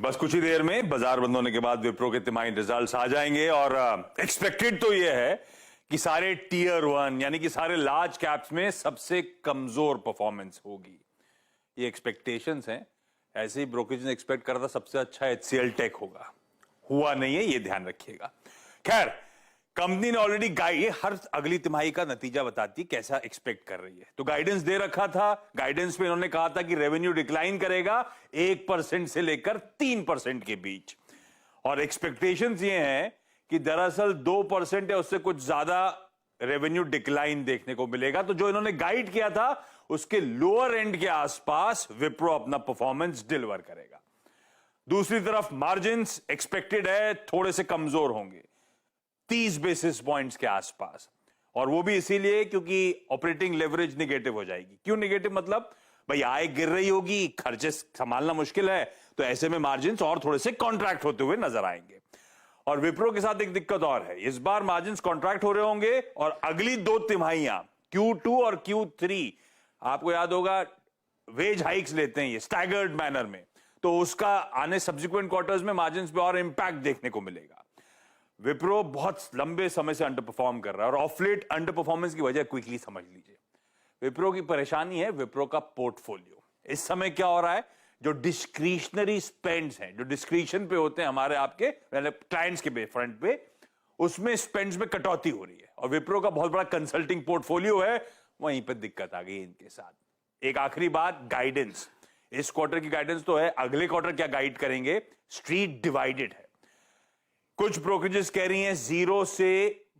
बस कुछ ही देर में बाजार बंद होने के बाद विप्रो के तिमाही रिजल्ट्स आ जाएंगे और एक्सपेक्टेड तो ये है कि सारे टीयर 1 यानी कि सारे लार्ज कैप्स में सबसे कमजोर परफॉर्मेंस होगी। ये एक्सपेक्टेशंस हैं। ऐसे ही ब्रोकरेज ने एक्सपेक्ट करा था सबसे अच्छा HCL टेक होगा, हुआ नहीं है, ये ध्यान रखिएगा। खैर, कंपनी ने ऑलरेडी गाइड हर अगली तिमाही का नतीजा बताती कैसा एक्सपेक्ट कर रही है, तो गाइडेंस दे रखा था। गाइडेंस में इन्होंने कहा था कि रेवेन्यू डिक्लाइन करेगा 1% से लेकर 3% के बीच, और एक्सपेक्टेशंस ये हैं कि दरअसल 2% या उससे कुछ ज्यादा रेवेन्यू डिक्लाइन देखने को मिलेगा। तो जो इन्होंने गाइड किया था उसके लोअर एंड के आसपास विप्रो अपना परफॉर्मेंस डिलीवर करेगा। दूसरी तरफ मार्जिन्स एक्सपेक्टेड है थोड़े से कमजोर होंगे, 30 बेसिस पॉइंट्स के आसपास, और वो भी इसीलिए क्योंकि ऑपरेटिंग लेवरेज निगेटिव हो जाएगी। क्यों निगेटिव? मतलब भाई आय गिर रही होगी, खर्चे संभालना मुश्किल है, तो ऐसे में मार्जिन्स और थोड़े से कॉन्ट्रैक्ट होते हुए नजर आएंगे। और विप्रो के साथ एक दिक्कत और है, इस बार मार्जिन्स कॉन्ट्रैक्ट हो रहे होंगे और अगली 2 तिमाहियां Q2 और Q3 आपको याद होगा वेज हाइक्स लेते हैं ये स्टैगर्ड मैनर में, तो उसका आने सब्सिक्वेंट क्वार्टर्स में मार्जिन्स पे और इंपैक्ट देखने को मिलेगा। विप्रो बहुत लंबे समय से अंडर परफॉर्म कर रहा है और ऑफ लेट अंडर परफॉर्मेंस की वजह क्विकली समझ लीजिए। विप्रो की परेशानी है विप्रो का पोर्टफोलियो। इस समय क्या हो रहा है, जो डिस्क्रिशनरी स्पेंड्स हैं, जो डिस्क्रिशन पे होते हैं हमारे आपके क्लाइंट्स के फ्रंट पे, उसमें स्पेंड्स में कटौती हो रही है, और विप्रो का बहुत बड़ा कंसल्टिंग पोर्टफोलियो है, वहीं पर दिक्कत आ गई इनके साथ। एक आखिरी बात, गाइडेंस। इस क्वार्टर की गाइडेंस तो है, अगले क्वार्टर क्या गाइड करेंगे, स्ट्रीट डिवाइडेड है। कुछ ब्रोकरेजेस कह रही हैं 0 से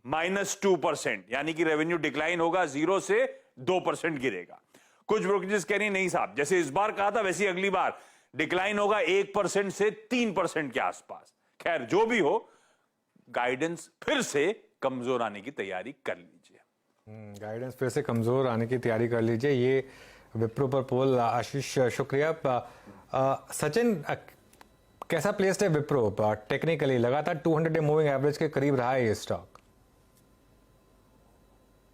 -2%, यानी कि रेवेन्यू डिक्लाइन होगा, 0 से 2% गिरेगा। कुछ ब्रोकरेजेस कह रही हैं नहीं साहब, जैसे इस बार कहा था वैसे अगली बार डिक्लाइन होगा 1% से 3% के आसपास। खैर जो भी हो, गाइडेंस फिर से कमजोर आने की तैयारी कर लीजिए। गाइडेंस फिर से कमजोर आने की तैयारी कर लीजिए। ये विप्रो पर पोल। आशीष शुक्रिया। सचिन, कैसा प्लेस्ड है विप्रो टेक्निकली? लगातार 200 डे मूविंग एवरेज के करीब रहा है ये स्टॉक।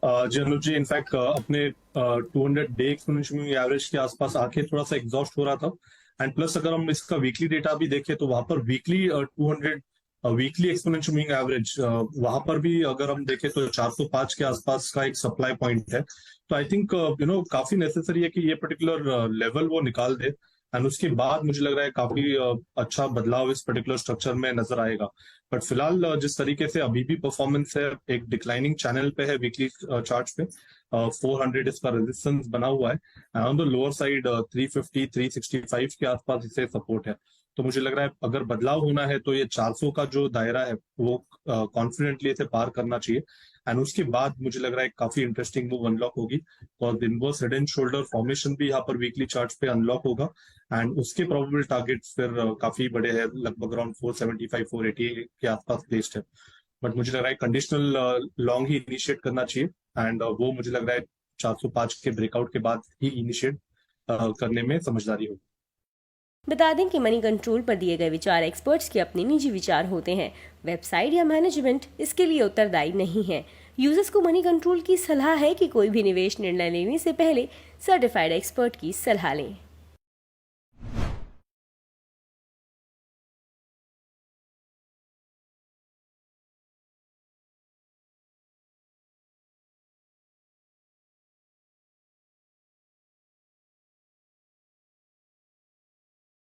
जी अनुज जी, इनफैक्ट अपने 200 डे एक्सपोनेंशियल मूविंग एवरेज के आसपास आके थोड़ा सा एग्जॉस्ट हो रहा था। एंड प्लस अगर हम इसका वीकली डेटा भी देखें तो वहां पर weekly 200 weekly exponential moving average वहां पर भी अगर हम देखें तो 405 के आसपास का एक सप्लाई पॉइंट है। तो आई थिंक काफी नेसेसरी है कि ये पर्टिकुलर लेवल वो निकाल दे, एंड उसके बाद मुझे लग रहा है काफी अच्छा बदलाव इस पर्टिकुलर स्ट्रक्चर में नजर आएगा। बट फिलहाल जिस तरीके से अभी भी परफॉर्मेंस है, एक डिक्लाइनिंग चैनल पे है वीकली चार्ट पे, 400 इसका रेजिस्टेंस बना हुआ है, ऑन द लोअर साइड 350 365 के आसपास इसे सपोर्ट है। तो मुझे लग रहा है अगर बदलाव होना है तो ये 400 का जो दायरा है वो कॉन्फिडेंटली इसे पार करना चाहिए, एंड उसके बाद मुझे लग रहा है काफी इंटरेस्टिंग मूव अनलॉक होगी, और inverse head and shoulder formation भी यहाँ पर वीकली चार्ट पे अनलॉक होगा, एंड उसके प्रोबेबल टारगेट्स फिर काफी बड़े हैं, लगभग अराउंड 475 480 के आसपास प्लेस्ड है। बट मुझे लग रहा है कंडीशनल लॉन्ग ही इनिशिएट करना चाहिए, एंड वो मुझे लग रहा है 405 के ब्रेकआउट के बाद ही इनिशिएट करने में समझदारी होगी। बता दें कि मनी कंट्रोल पर दिए गए विचार एक्सपर्ट्स के अपने निजी विचार होते हैं। वेबसाइट या मैनेजमेंट इसके लिए उत्तरदायी नहीं है। यूजर्स को मनी कंट्रोल की सलाह है कि कोई भी निवेश निर्णय लेने से पहले सर्टिफाइड एक्सपर्ट की सलाह लें।